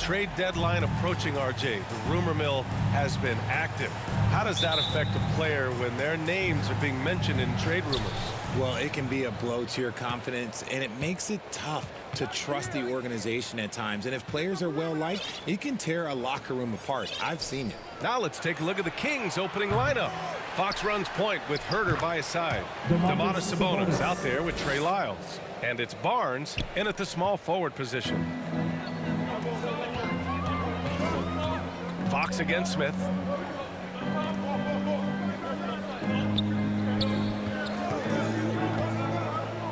trade deadline approaching, RJ. The rumor mill has been active. How does that affect a player when their names are being mentioned in trade rumors? Well, it can be a blow to your confidence, and it makes it tough to trust the organization at times. And if players are well-liked, it can tear a locker room apart. I've seen it. Now let's take a look at the Kings' opening lineup. Fox runs point with Herter by his side. Domantas Sabonis out there with Trey Lyles. And it's Barnes in at the small forward position. Fox against Smith.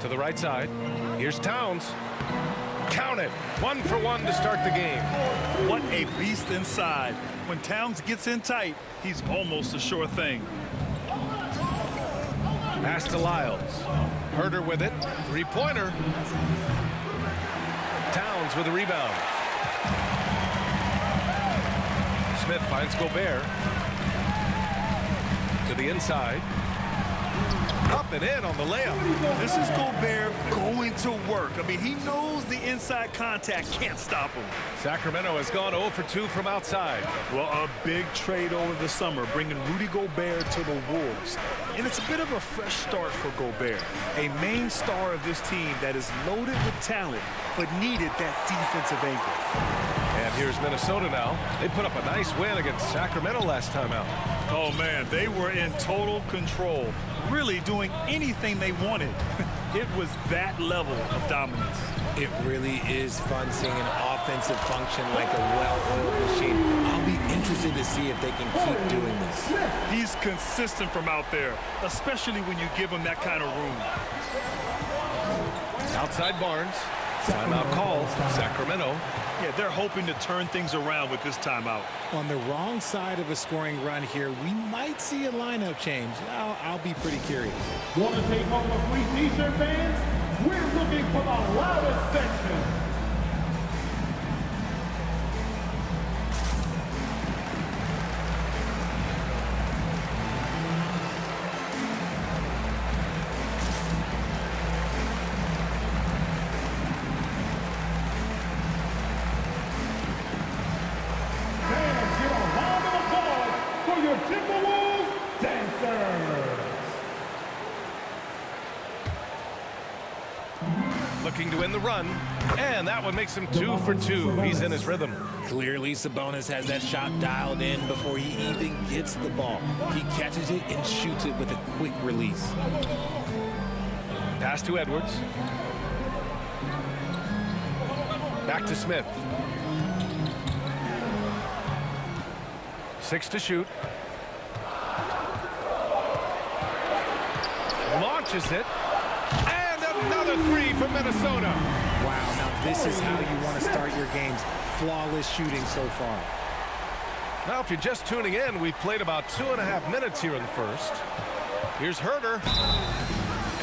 To the right side. Here's Towns. Count it. 1 for 1 to start the game. What a beast inside. When Towns gets in tight, he's almost a sure thing. Pass to Lyles. Herter with it. Three-pointer. Towns with a rebound. Smith finds Gobert. To the inside. Up and in on the layup. This is Gobert going to work. I mean, he knows the inside contact can't stop him. Sacramento has gone 0 for 2 from outside. Well, a big trade over the summer, bringing Rudy Gobert to the Wolves. And it's a bit of a fresh start for Gobert, a main star of this team that is loaded with talent, but needed that defensive anchor. And here's Minnesota now. They put up a nice win against Sacramento last time out. Oh, man, they were in total control, really doing anything they wanted. It was that level of dominance. It really is fun seeing an offensive function like a well-oiled machine. I'll be interested to see if they can keep doing this. He's consistent from out there, especially when you give him that kind of room. Outside Barnes. Timeout called. Sacramento. Yeah, they're hoping to turn things around with this timeout. On the wrong side of a scoring run here, we might see a lineup change. I'll be pretty curious. Want to take home a free t-shirt, fans? We're looking for the loudest section. Looking to win the run, and that one makes him 2 for 2. He's in his rhythm. Clearly, Sabonis has that shot dialed in before he even gets the ball. He catches it and shoots it with a quick release. Pass to Edwards. Back to Smith. 6 to shoot. Launches it. Another 3 for Minnesota. Wow, now this is how you want to start your games. Flawless shooting so far. Now, if you're just tuning in, we've played about 2.5 minutes here in the first. Here's Herter.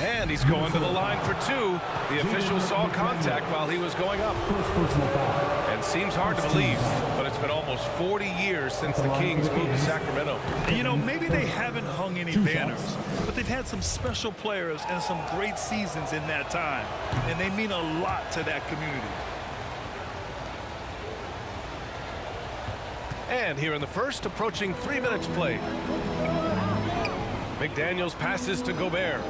And he's going to the line for 2. The official saw contact while he was going up. And seems hard to believe, but it's been almost 40 years since the Kings moved to Sacramento. You know, maybe they haven't hung any banners, but they've had some special players and some great seasons in that time. And they mean a lot to that community. And here in the first, approaching 3 minutes played. McDaniels passes to Gobert.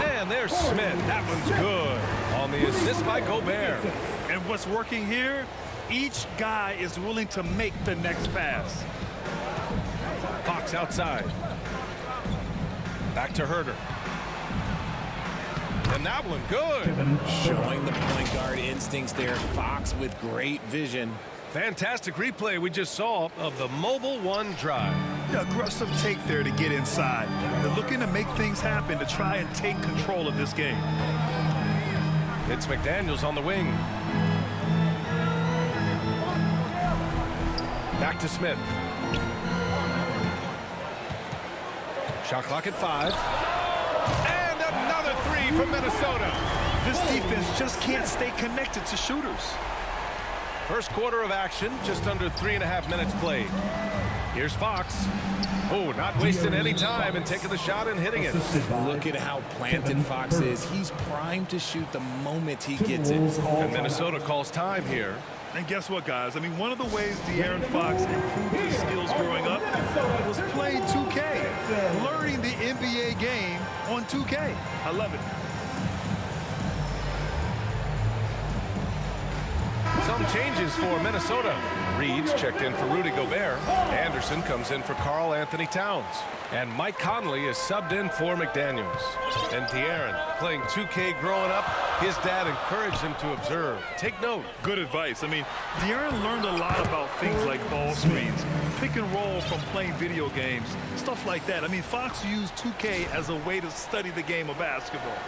And there's Smith. That one's good on the assist by Gobert. And what's working here, each guy is willing to make the next pass. Fox outside. Back to Herter. And that one good. Showing the point guard instincts there. Fox with great vision. Fantastic replay we just saw of the Mobile One drive. The aggressive take there to get inside. They're looking to make things happen to try and take control of this game. It's McDaniels on the wing. Back to Smith. Shot clock at 5. And another 3 from Minnesota. This defense just can't stay connected to shooters. First quarter of action, just under 3.5 minutes played. Here's Fox. Oh, not wasting any time and taking the shot and hitting it. Look at how planted Fox is. He's primed to shoot the moment he gets it. And Minnesota calls time here. And guess what, guys? I mean, one of the ways De'Aaron Fox improved his skills growing up was playing 2K, learning the NBA game on 2K. I love it. Some changes for Minnesota. Reed's checked in for Rudy Gobert. Anderson comes in for Karl Anthony Towns. And Mike Conley is subbed in for McDaniels. And De'Aaron, playing 2K growing up, his dad encouraged him to observe. Take note. Good advice. I mean, De'Aaron learned a lot about things like ball screens, pick and roll from playing video games, stuff like that. I mean, Fox used 2K as a way to study the game of basketball.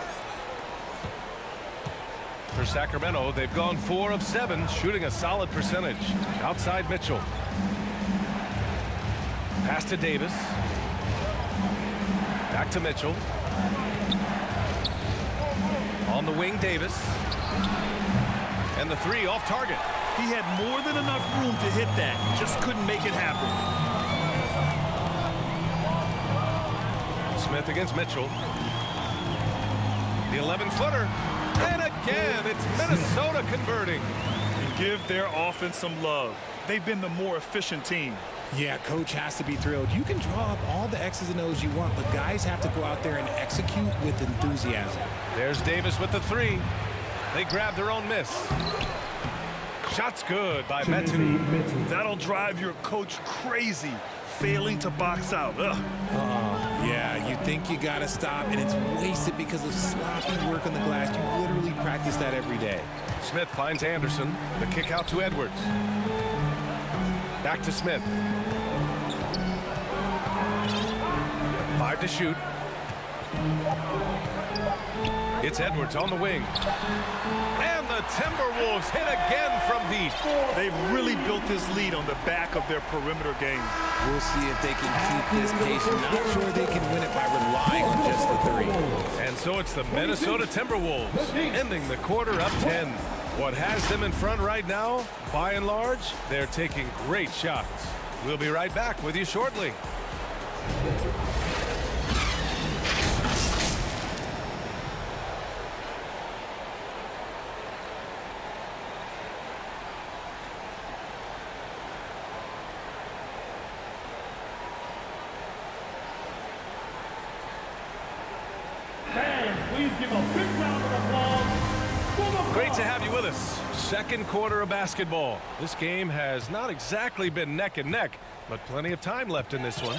For Sacramento, they've gone 4 of 7, shooting a solid percentage. Outside Mitchell. Pass to Davis. Back to Mitchell. On the wing, Davis. And the 3 off target. He had more than enough room to hit that. Just couldn't make it happen. Smith against Mitchell. The 11-footer. And again, it's Minnesota converting. And give their offense some love. They've been the more efficient team. Yeah, coach has to be thrilled. You can draw up all the X's and O's you want, but guys have to go out there and execute with enthusiasm. There's Davis with the 3. They grab their own miss. Shot's good by Metu. That'll drive your coach crazy, failing to box out. Yeah, you think you got to stop, and it's wasted because of sloppy work on the glass. You literally practice that every day. Smith finds Anderson. The kick out to Edwards. Back to Smith. 5 to shoot. It's Edwards on the wing. And the Timberwolves hit again from deep. They've really built this lead on the back of their perimeter game. We'll see if they can keep this pace. Not sure they can win it by relying on just the 3. And so it's the Minnesota Timberwolves ending the quarter up 10. What has them in front right now, by and large, they're taking great shots. We'll be right back with you shortly. Fans, please give a big round of applause for the Great to have you with us. Second quarter of basketball. This game has not exactly been neck and neck, but plenty of time left in this one.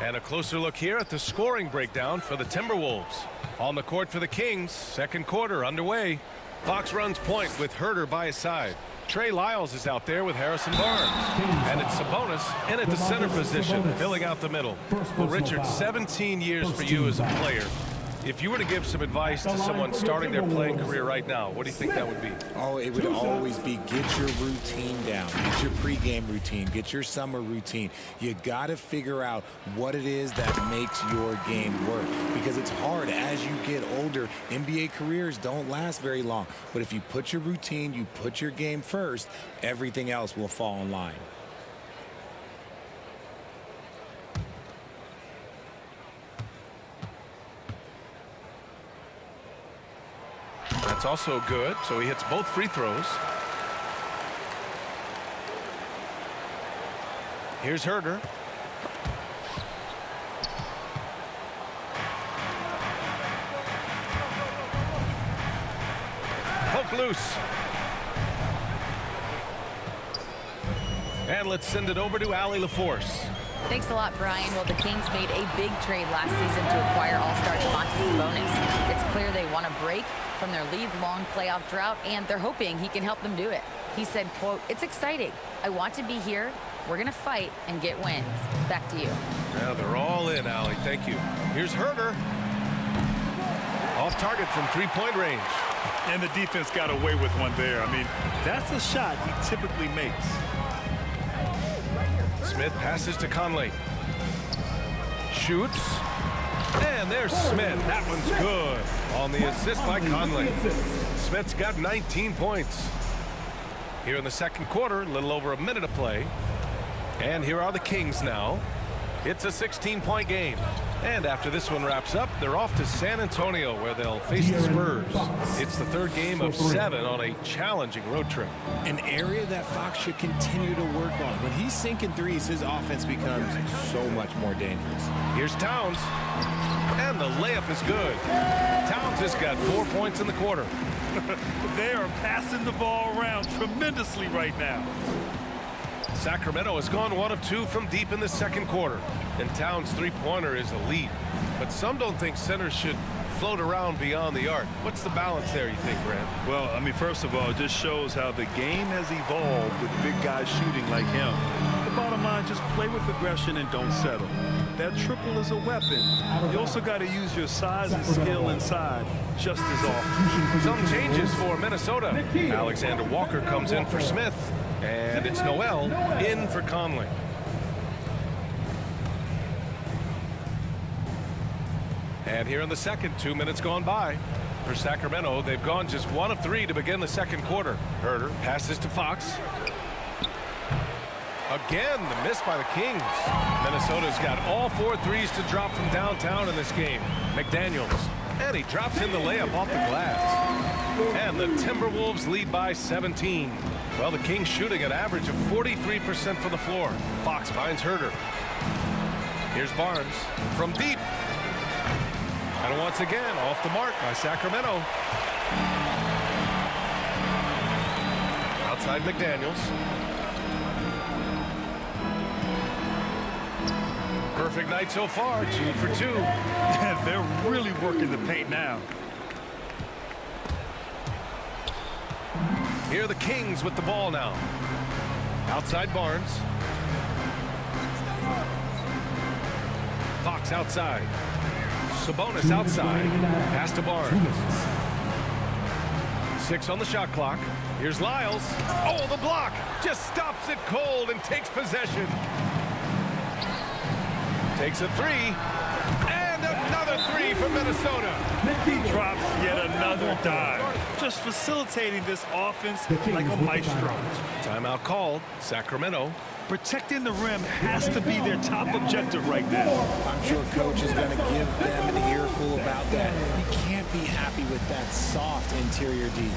And a closer look here at the scoring breakdown for the Timberwolves. On the court for the Kings, second quarter underway. Fox runs point with Herter by his side. Trey Lyles is out there with Harrison Barnes. And it's Sabonis in at the center position, filling out the middle. Well, Richard, 17 years for you as a player. If you were to give some advice to someone starting their playing career right now, what do you think that would be? Oh, it would always be get your routine down. Get your pregame routine. Get your summer routine. You got to figure out what it is that makes your game work. Because it's hard as you get older. NBA careers don't last very long. But if you put your routine, you put your game first, everything else will fall in line. That's also good, so he hits both free throws. Here's Herter. Poke loose. And let's send it over to Allie LaForce. Thanks a lot, Brian. Well, the Kings made a big trade last season to acquire all-star Sabonis. It's clear they want to break from their league-long playoff drought, and they're hoping he can help them do it. He said, quote, "It's exciting. I want to be here. We're going to fight and get wins." Back to you. Now they're all in, Allie. Thank you. Here's Herter. Off target from three-point range. And the defense got away with one there. I mean, that's a shot he typically makes. Smith passes to Conley. Shoots. And there's Smith. That one's good. On the assist by Conley. Smith's got 19 points. Here in the second quarter, a little over a minute of play. And here are the Kings now. It's a 16-point game. And after this one wraps up, they're off to San Antonio where they'll face the Spurs. It's the third game of 7 on a challenging road trip. An area that Fox should continue to work on. When he's sinking threes, his offense becomes so much more dangerous. Here's Towns. And the layup is good. Towns has got 4 points in the quarter. They are passing the ball around tremendously right now. Sacramento has gone 1 of 2 from deep in the second quarter. And Towns' three-pointer is elite. But some don't think centers should float around beyond the arc. What's the balance there, you think, Grant? Well, I mean, first of all, it just shows how the game has evolved with big guys shooting like him. The bottom line, just play with aggression and don't settle. That triple is a weapon. You also got to use your size and skill inside just as often. Some changes for Minnesota. Alexander Walker comes in for Smith. And it's Noel in for Conley. And here in the second, 2 minutes gone by. For Sacramento, they've gone just 1 of 3 to begin the second quarter. Herder passes to Fox. Again, the miss by the Kings. Minnesota's got all 4 threes to drop from downtown in this game. McDaniels. And he drops in the layup off the glass. And the Timberwolves lead by 17. Well, the Kings shooting an average of 43% from the floor. Fox finds Herder. Here's Barnes from deep. And once again, off the mark by Sacramento. Outside McDaniels. Perfect night so far, 2 for 2. They're really working the paint now. Here are the Kings with the ball now. Outside Barnes. Fox outside. Sabonis outside. Pass to Barnes. 6 on the shot clock. Here's Lyles. Oh, the block. Just stops it cold and takes possession. Takes a 3. And another 3 for Minnesota. He drops yet another dive. Just facilitating this offense like a maestro. Timeout called. Sacramento. Protecting the rim has to be their top objective right now. I'm sure coach is going to give them an earful about that. You can't be happy with that soft interior D.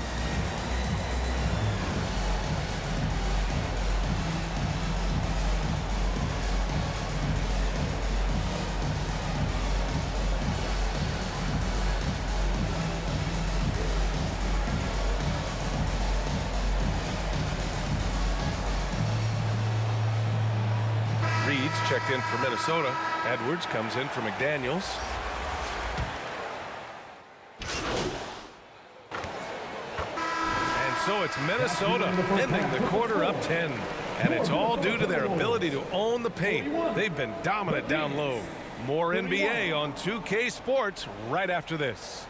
Reed's checked in for Minnesota. Edwards comes in for McDaniels. And so it's Minnesota ending the quarter up 10. And it's all due to their ability to own the paint. They've been dominant down low. More NBA on 2K Sports right after this.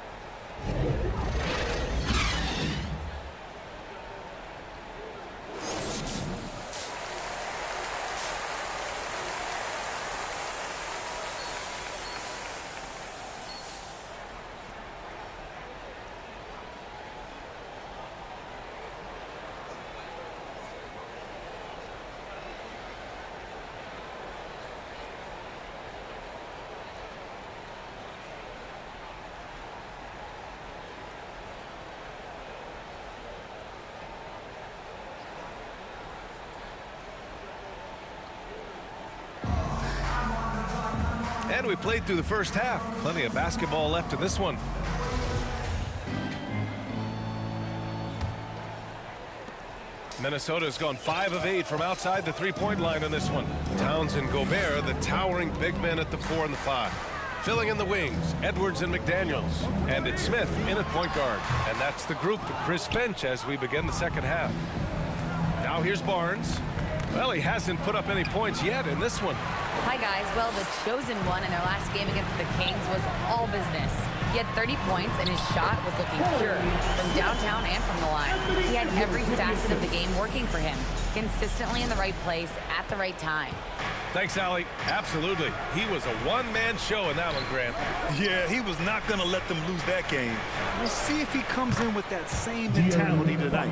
And we played through the first half. Plenty of basketball left in this one. Minnesota's gone 5 of 8 from outside the three-point line in this one. Towns and Gobert, the towering big men at the 4 and the 5. Filling in the wings, Edwards and McDaniels. And it's Smith in at point guard. And that's the group for Chris Finch as we begin the second half. Now here's Barnes. Well, he hasn't put up any points yet in this one. Hi, guys. Well, the chosen one in their last game against the Kings was all business. He had 30 points, and his shot was looking pure from downtown and from the line. He had every facet of the game working for him, consistently in the right place at the right time. Thanks, Allie. Absolutely. He was a one-man show in that one, Grant. Yeah, he was not going to let them lose that game. We'll see if he comes in with that same mentality tonight.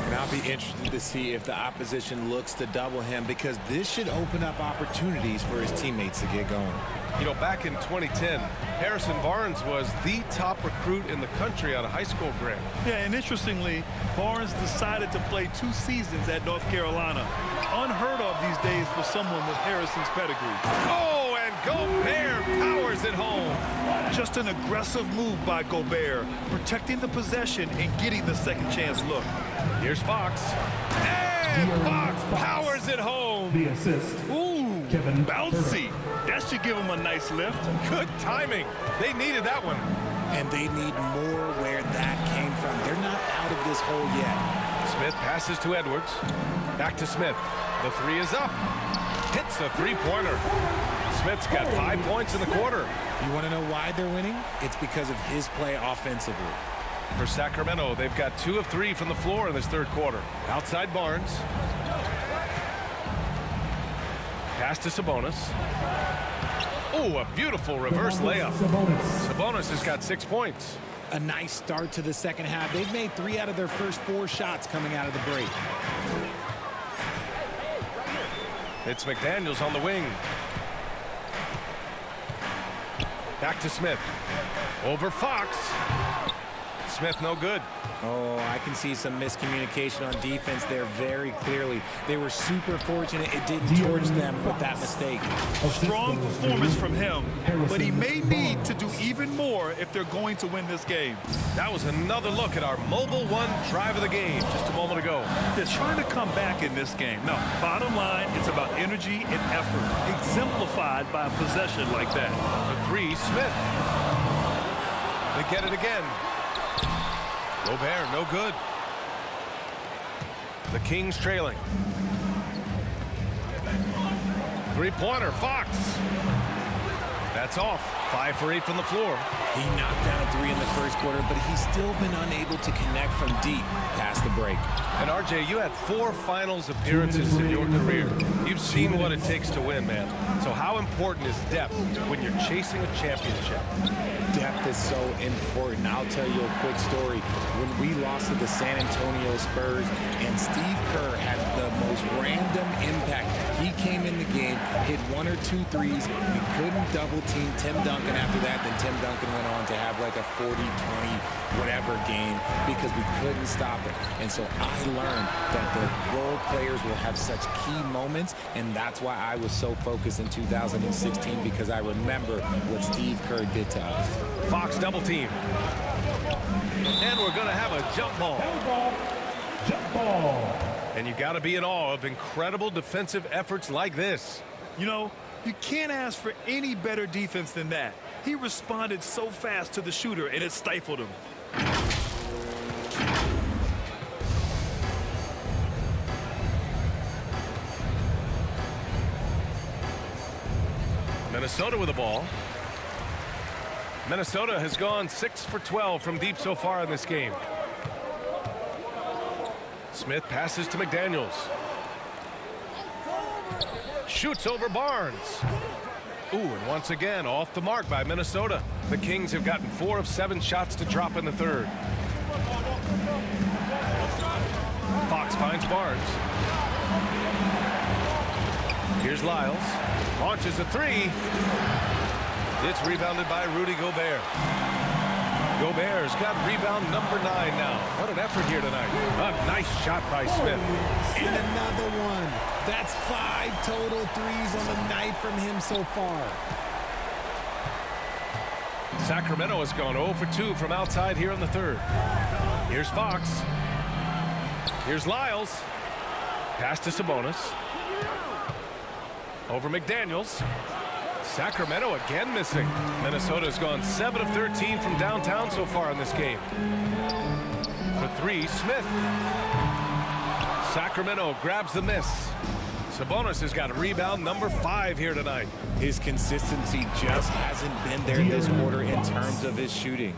And I'll be interested to see if the opposition looks to double him, because this should open up opportunities for his teammates to get going. You know, back in 2010, Harrison Barnes was the top recruit in the country out of high school, Grant. Yeah, and interestingly, Barnes decided to play 2 seasons at North Carolina. Unheard of these days for someone with Harrison's pedigree. Oh, and Gobert powers it home. Just an aggressive move by Gobert, protecting the possession and getting the second chance look. Here's Fox. And Fox powers it home. The assist. Ooh, Kevin bouncy. That should give him a nice lift. Good timing. They needed that one. And they need more where that came from. They're not out of this hole yet. Smith passes to Edwards. Back to Smith. The 3 is up. Hits the 3-pointer. Smith's got 5 points in the quarter. You want to know why they're winning? It's because of his play offensively. For Sacramento, they've got 2 of 3 from the floor in this third quarter. Outside Barnes. Pass to Sabonis. Oh, a beautiful reverse layup. Sabonis has got 6 points. A nice start to the second half. They've made 3 out of their first 4 shots coming out of the break. It's McDaniels on the wing. Back to Smith. Over Fox. Smith no good. Oh, I can see some miscommunication on defense there very clearly. They were super fortunate it didn't torch them with that mistake. Strong performance from him, but he may need to do even more if they're going to win this game. That was another look at our Mobile One drive of the game just a moment ago. They're trying to come back in this game. No, bottom line, it's about energy and effort, exemplified by a possession like that. The 3, Smith. They get it again. Gobert, no good. The Kings trailing. 3-pointer, Fox. That's off. 5 for 8 from the floor. He knocked down 3 in the first quarter, but he's still been unable to connect from deep past the break. And RJ, you had 4 finals appearances in your career. You've seen what it takes to win, man. So how important is depth when you're chasing a championship? Depth is so important. I'll tell you a quick story. When we lost to the San Antonio Spurs and Steve Kerr had the most random impact. He came in the game, hit 1 or 2 threes. We couldn't double team Tim Duncan after that. Then Tim Duncan went on to have like a 40, 20, whatever game because we couldn't stop it. And so I learned that the role players will have such key moments, and that's why I was so focused in 2016, because I remember what Steve Kerr did to us. Fox double team. And we're going to have a jump ball. Jump ball. And you got to be in awe of incredible defensive efforts like this. You know, you can't ask for any better defense than that. He responded so fast to the shooter, and it stifled him. Minnesota with the ball. Minnesota has gone 6 for 12 from deep so far in this game. Smith passes to McDaniels. Shoots over Barnes. Ooh, and once again off the mark by Minnesota. The Kings have gotten 4 of 7 shots to drop in the third. Fox finds Barnes. Here's Lyles. Launches a 3. It's rebounded by Rudy Gobert. Gobert's got rebound number 9 now. What an effort here tonight. A nice shot by Smith. And another one. That's 5 total threes on the night from him so far. Sacramento has gone 0 for 2 from outside here in the third. Here's Fox. Here's Lyles. Pass to Sabonis. Over McDaniels. Sacramento again missing. Minnesota's gone 7 of 13 from downtown so far in this game. For 3, Smith. Sacramento grabs the miss. Sabonis has got rebound number 5 here tonight. His consistency just hasn't been there this quarter in terms of his shooting.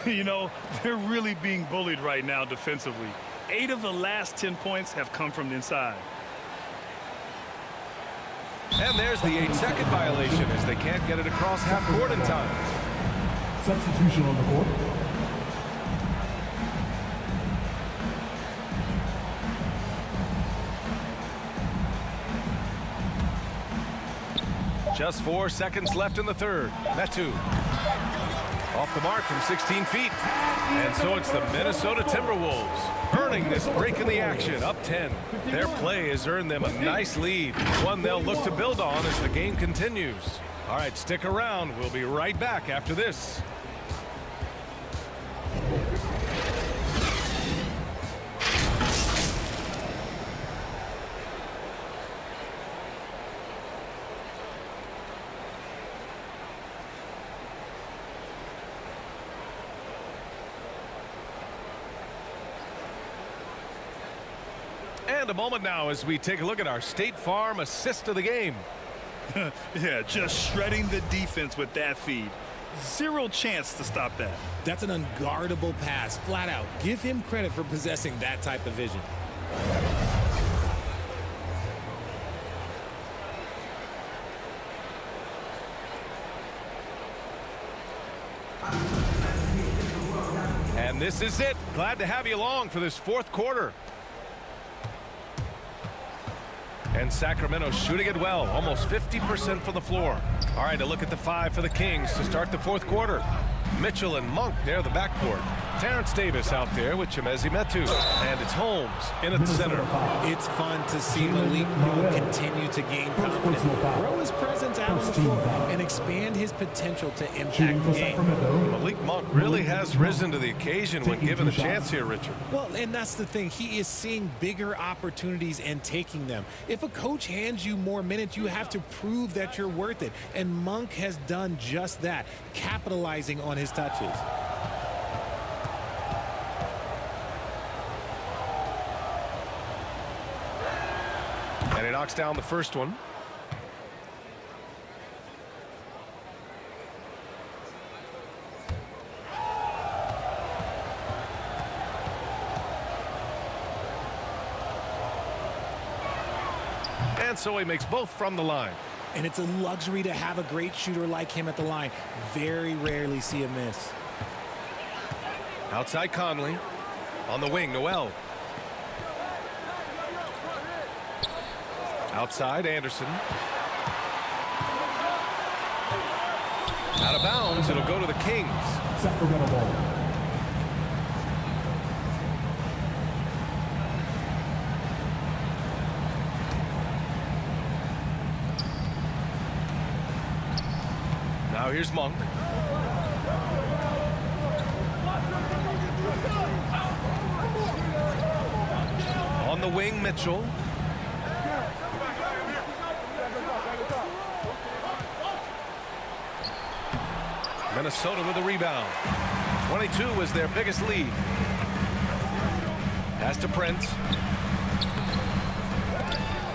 You know, they're really being bullied right now defensively. 8 of the last 10 points have come from the inside. And there's the 8-second violation as they can't get it across half court in time. Substitution on the court. Just 4 seconds left in the third. Metu off the mark from 16 feet. And so it's the Minnesota Timberwolves earning this break in the action, up 10. Their play has earned them a nice lead, one they'll look to build on as the game continues. All right, stick around. We'll be right back after this. And a moment now as we take a look at our State Farm assist of the game. Yeah, just shredding the defense with that feed. Zero chance to stop that. That's an unguardable pass, flat out. Give him credit for possessing that type of vision. And this is it. Glad to have you along for this fourth quarter. And Sacramento shooting it well, almost 50% from the floor. All right, a look at the 5 for the Kings to start the fourth quarter. Mitchell and Monk near the backcourt. Terrence Davis out there with Chimezie Metu. And it's Holmes in at the center. It's fun to see Malik Monk continue to gain confidence, grow his presence out on the floor, and expand his potential to impact the game. Malik Monk really has risen to the occasion when given a chance here, Richard. Well, and that's the thing. He is seeing bigger opportunities and taking them. If a coach hands you more minutes, you have to prove that you're worth it. And Monk has done just that, capitalizing on his touches. And he knocks down the first one. And so he makes both from the line. And it's a luxury to have a great shooter like him at the line. Very rarely see a miss. Outside Conley. On the wing, Noel. Outside Anderson. Out of bounds, it'll go to the Kings. Sacramento ball. Now here's Monk. On the wing, Mitchell. Minnesota with a rebound. 22 is their biggest lead. Pass to Prince.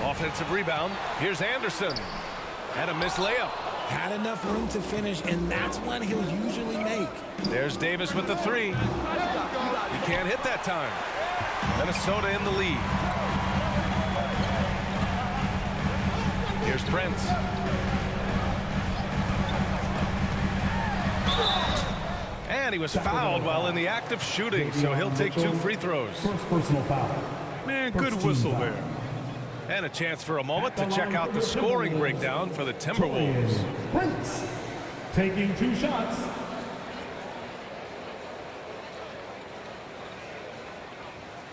Offensive rebound. Here's Anderson. And a missed layup. Had enough room to finish, and that's one he'll usually make. There's Davis with the 3. He can't hit that time. Minnesota in the lead. Here's Prince. And he was fouled while in the act of shooting, so he'll take 2 free throws. First personal foul. Man, good whistle there. And a chance for a moment to check out the scoring breakdown for the Timberwolves. Prince taking 2 shots.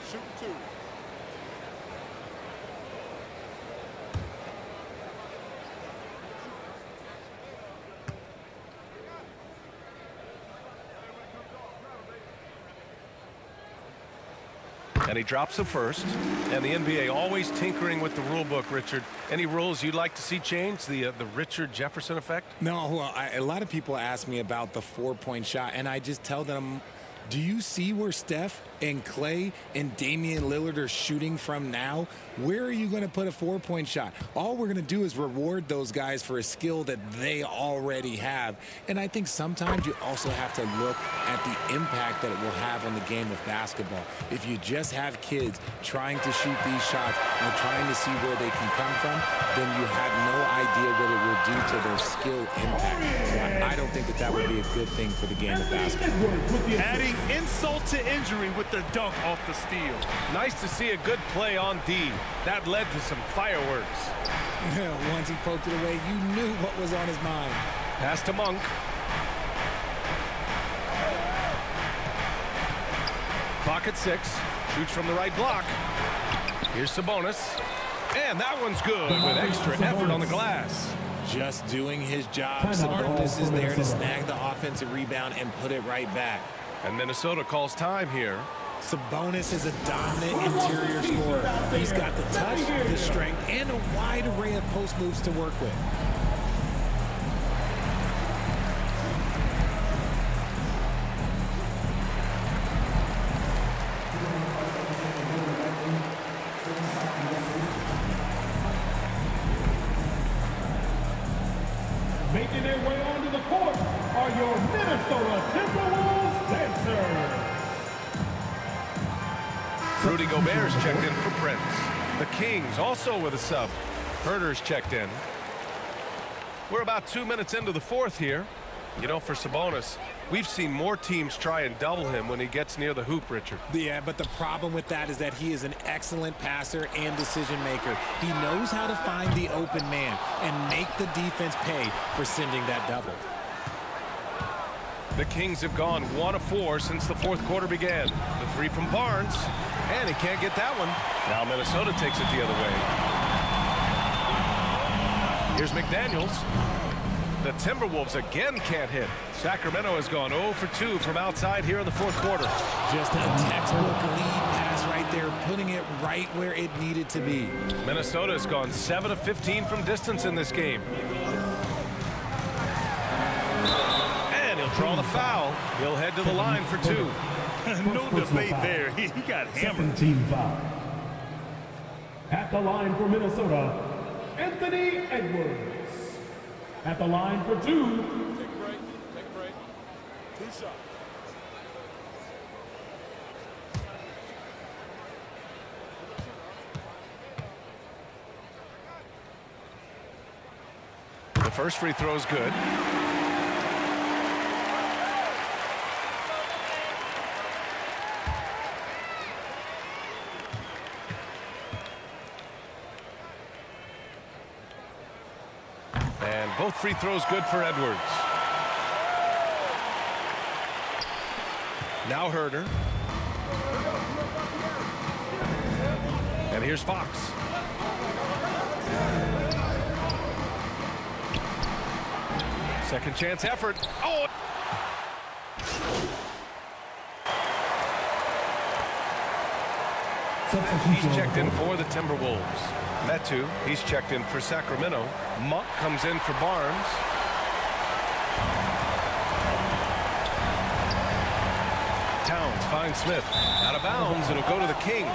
Shoot 2. And he drops the first. And the NBA always tinkering with the rule book, Richard. Any rules you'd like to see changed? The Richard Jefferson effect? No, well, a lot of people ask me about the 4-point shot, and I just tell them, do you see where Steph and Clay and Damian Lillard are shooting from now, where are you going to put a 4-point shot? All we're going to do is reward those guys for a skill that they already have. And I think sometimes you also have to look at the impact that it will have on the game of basketball. If you just have kids trying to shoot these shots or trying to see where they can come from, then you have no idea what it will do to their skill impact. So I don't think that that would be a good thing for the game of basketball. Adding insult to injury with the dunk off the steal. Nice to see a good play on D. That led to some fireworks. Once he poked it away, you knew what was on his mind. Pass to Monk. Clock at 6. Shoots from the right block. Here's Sabonis. And that one's good with extra effort on the glass. Just doing his job. Sabonis is there to snag the offensive rebound and put it right back. And Minnesota calls time here. Sabonis is a dominant interior scorer. He's got the touch, the strength, and a wide array of post moves to work with. Making their way onto the court are your Minnesota Timberwolves dancers. Rudy Gobert's checked in for Prince. The Kings also with a sub. Herder's checked in. We're about 2 minutes into the fourth here. You know, for Sabonis, we've seen more teams try and double him when he gets near the hoop, Richard. Yeah, but the problem with that is that he is an excellent passer and decision maker. He knows how to find the open man and make the defense pay for sending that double. The Kings have gone 1 of 4 since the fourth quarter began. The three from Barnes, and he can't get that one. Now Minnesota takes it the other way. Here's McDaniels. The Timberwolves again can't hit. Sacramento has gone 0 for 2 from outside here in the fourth quarter. Just a textbook lead pass right there, putting it right where it needed to be. Minnesota has gone 7 of 15 from distance in this game. And he'll draw the foul. He'll head to the line for 2. No debate there. He got hammered. Team foul. At the line for Minnesota, Anthony Edwards. At the line for 2. Take a break. Take a break. 2 shots. The first free throw is good. And both free throws good for Edwards. Now Herder. And here's Fox. Second chance effort. Oh! He's checked in for the Timberwolves. Metu, he's checked in for Sacramento. Monk comes in for Barnes. Towns finds Smith. Out of bounds, it'll go to the Kings.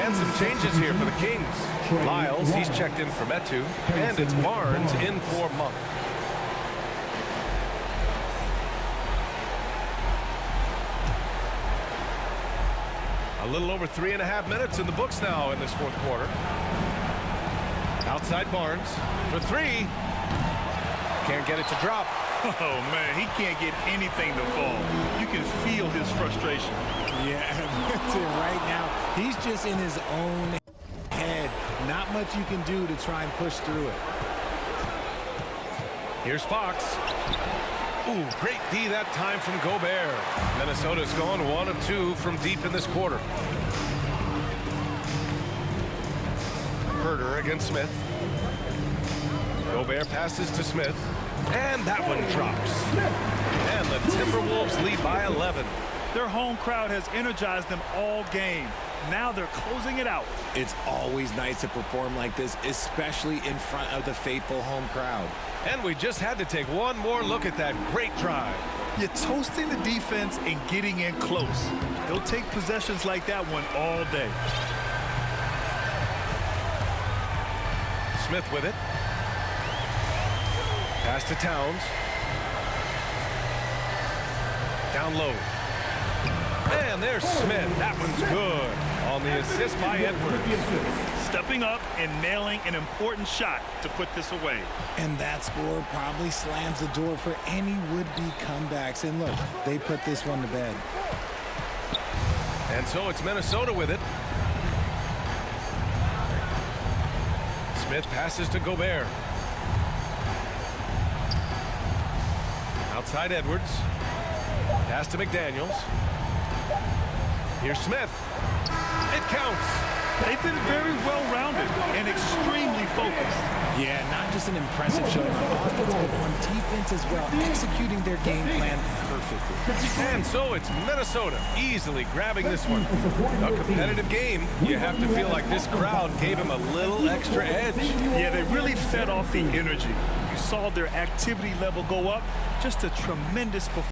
And some changes here for the Kings. Lyles, he's checked in for Metu. And it's Barnes in for Monk. A little over 3.5 minutes in the books now in this fourth quarter. Outside Barnes for 3. Can't get it to drop. Oh, man, he can't get anything to fall. You can feel his frustration. Yeah, right now, he's just in his own head. Not much you can do to try and push through it. Here's Fox. Ooh, great D that time from Gobert. Minnesota's gone 1 of 2 from deep in this quarter. Herder against Smith. Gobert passes to Smith. And that one drops. And the Timberwolves lead by 11. Their home crowd has energized them all game. Now they're closing it out. It's always nice to perform like this, especially in front of the faithful home crowd. And we just had to take one more look at that great drive. You're toasting the defense and getting in close. They'll take possessions like that one all day. Smith with it. Pass to Towns. Down low. And there's Smith. That one's good. On the assist by Edwards. Stepping up and nailing an important shot to put this away. And that score probably slams the door for any would-be comebacks. And look, they put this one to bed. And so it's Minnesota with it. Smith passes to Gobert. Outside Edwards. Pass to McDaniels. Here's Smith. It counts. They've been very well-rounded and extremely focused. Yeah, not just an impressive showing on offense, but on defense as well, executing their game plan perfectly. And so it's Minnesota easily grabbing this one. A competitive game. You have to feel like this crowd gave him a little extra edge. Yeah, they really fed off the energy. You saw their activity level go up. Just a tremendous performance.